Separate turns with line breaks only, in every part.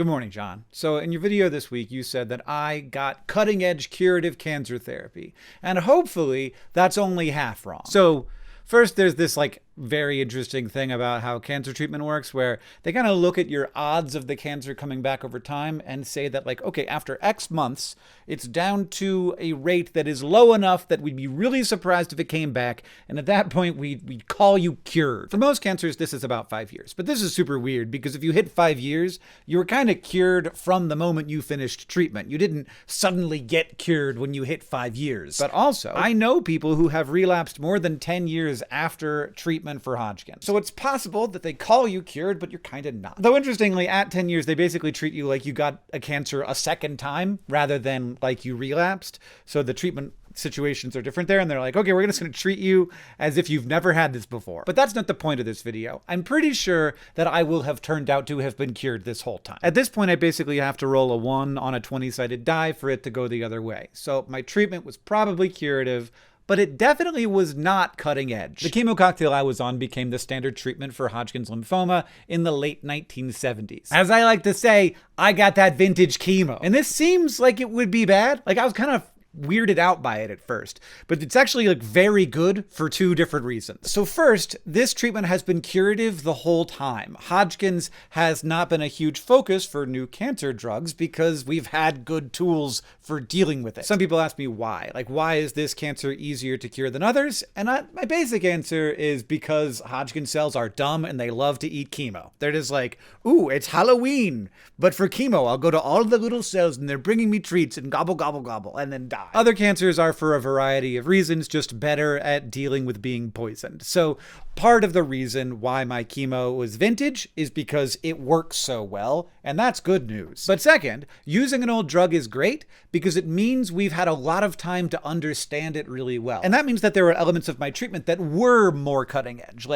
Good morning, John. So in your video this week, you said that I got cutting-edge curative cancer therapy, and hopefully that's only half wrong. So first, there's this very interesting thing about how cancer treatment works, where they kind of look at your odds of the cancer coming back over time and say that okay, after X months, it's down to a rate that is low enough that we'd be really surprised if it came back. And at that point, we'd call you cured. For most cancers, this is about 5 years. But this is super weird because if you hit 5 years, you were kind of cured from the moment you finished treatment. You didn't suddenly get cured when you hit 5 years. But also, I know people who have relapsed more than 10 years after treatment for Hodgkin's. So it's possible that they call you cured, but you're kind of not. Though interestingly, at 10 years, they basically treat you like you got a cancer a second time rather than like you relapsed. So the treatment situations are different there, and they're like, okay, we're just going to treat you as if you've never had this before. But that's not the point of this video. I'm pretty sure that I will have turned out to have been cured this whole time. At this point, I basically have to roll a 1 on a 20-sided die for it to go the other way. So my treatment was probably curative, but it definitely was not cutting edge. The chemo cocktail I was on became the standard treatment for Hodgkin's lymphoma in the late 1970s. As I like to say, I got that vintage chemo. And this seems like it would be bad. I was kind of weirded out by it at first, but it's actually very good for 2 different reasons. So first, this treatment has been curative the whole time. Hodgkin's has not been a huge focus for new cancer drugs because we've had good tools for dealing with it. Some people ask me why. Why is this cancer easier to cure than others? And my basic answer is because Hodgkin cells are dumb and they love to eat chemo. They're just ooh, it's Halloween, but for chemo, I'll go to all the little cells and they're bringing me treats and gobble, gobble, gobble, and then die. Other cancers are, for a variety of reasons, just better at dealing with being poisoned. So part of the reason why my chemo was vintage is because it works so well, and that's good news. But second, using an old drug is great because it means we've had a lot of time to understand it really well. And that means that there are elements of my treatment that were more cutting edge,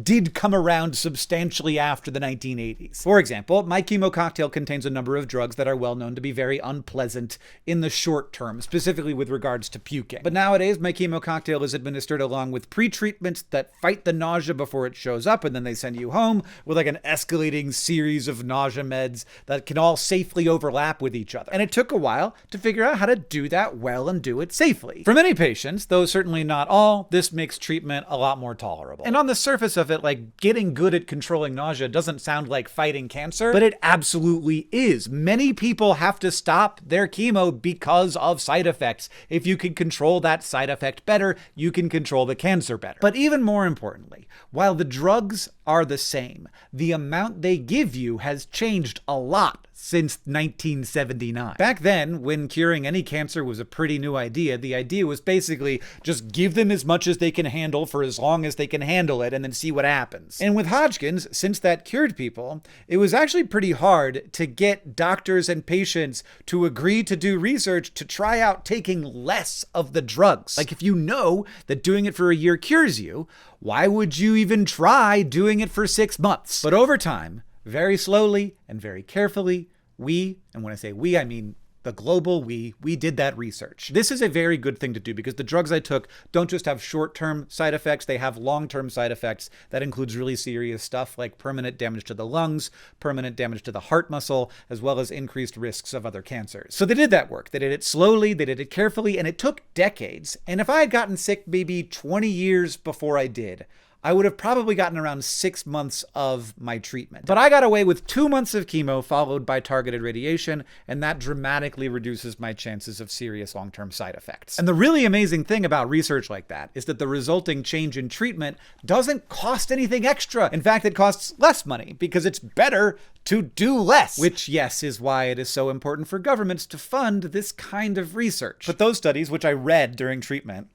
did come around substantially after the 1980s. For example, my chemo cocktail contains a number of drugs that are well known to be very unpleasant in the short term, specifically with regards to puking. But nowadays, my chemo cocktail is administered along with pre-treatments that fight the nausea before it shows up, and then they send you home with an escalating series of nausea meds that can all safely overlap with each other. And it took a while to figure out how to do that well and do it safely. For many patients, though certainly not all, this makes treatment a lot more tolerable. And on the surface of it, getting good at controlling nausea doesn't sound like fighting cancer, but it absolutely is. Many people have to stop their chemo because of side effects. If you can control that side effect better, you can control the cancer better. But even more importantly, while the drugs are the same, the amount they give you has changed a lot since 1979. Back then, when curing any cancer was a pretty new idea, the idea was basically just give them as much as they can handle for as long as they can handle it and then see what happens. And with Hodgkin's, since that cured people, it was actually pretty hard to get doctors and patients to agree to do research to try out taking less of the drugs. If you know that doing it for a year cures you, why would you even try doing it for 6 months? But over time, very slowly and very carefully, and when I say we, I mean the global we did that research. This is a very good thing to do because the drugs I took don't just have short-term side effects, they have long-term side effects. That includes really serious stuff like permanent damage to the lungs, permanent damage to the heart muscle, as well as increased risks of other cancers. So they did that work. They did it slowly, they did it carefully, and it took decades. And if I had gotten sick maybe 20 years before I did, I would have probably gotten around 6 months of my treatment. But I got away with 2 months of chemo followed by targeted radiation, and that dramatically reduces my chances of serious long-term side effects. And the really amazing thing about research like that is that the resulting change in treatment doesn't cost anything extra. In fact, it costs less money because it's better to do less, which, yes, is why it is so important for governments to fund this kind of research. But those studies, which I read during treatment,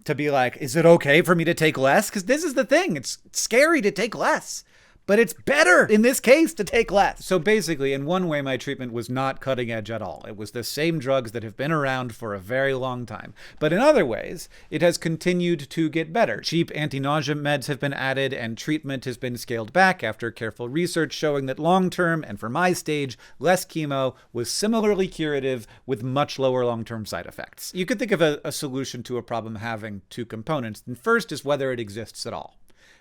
to be is it okay for me to take less? Because this is the thing. It's scary to take less. But it's better in this case to take less. So basically, in one way, my treatment was not cutting edge at all. It was the same drugs that have been around for a very long time. But in other ways, it has continued to get better. Cheap anti-nausea meds have been added and treatment has been scaled back after careful research showing that long-term, and for my stage, less chemo was similarly curative with much lower long-term side effects. You could think of a solution to a problem having 2 components. And first is whether it exists at all.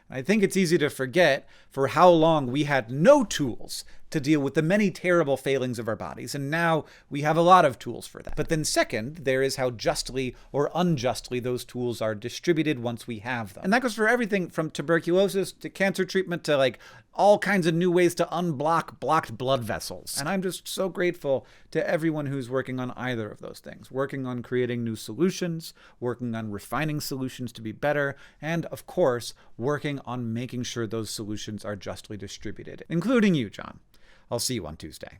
I think it's easy to forget for how long we had no tools to deal with the many terrible failings of our bodies, and now we have a lot of tools for that. But then second, there is how justly or unjustly those tools are distributed once we have them. And that goes for everything from tuberculosis to cancer treatment to like all kinds of new ways to unblock blocked blood vessels. And I'm just so grateful to everyone who's working on either of those things, working on creating new solutions, working on refining solutions to be better, and of course, working on making sure those solutions are justly distributed, including you, John. I'll see you on Tuesday.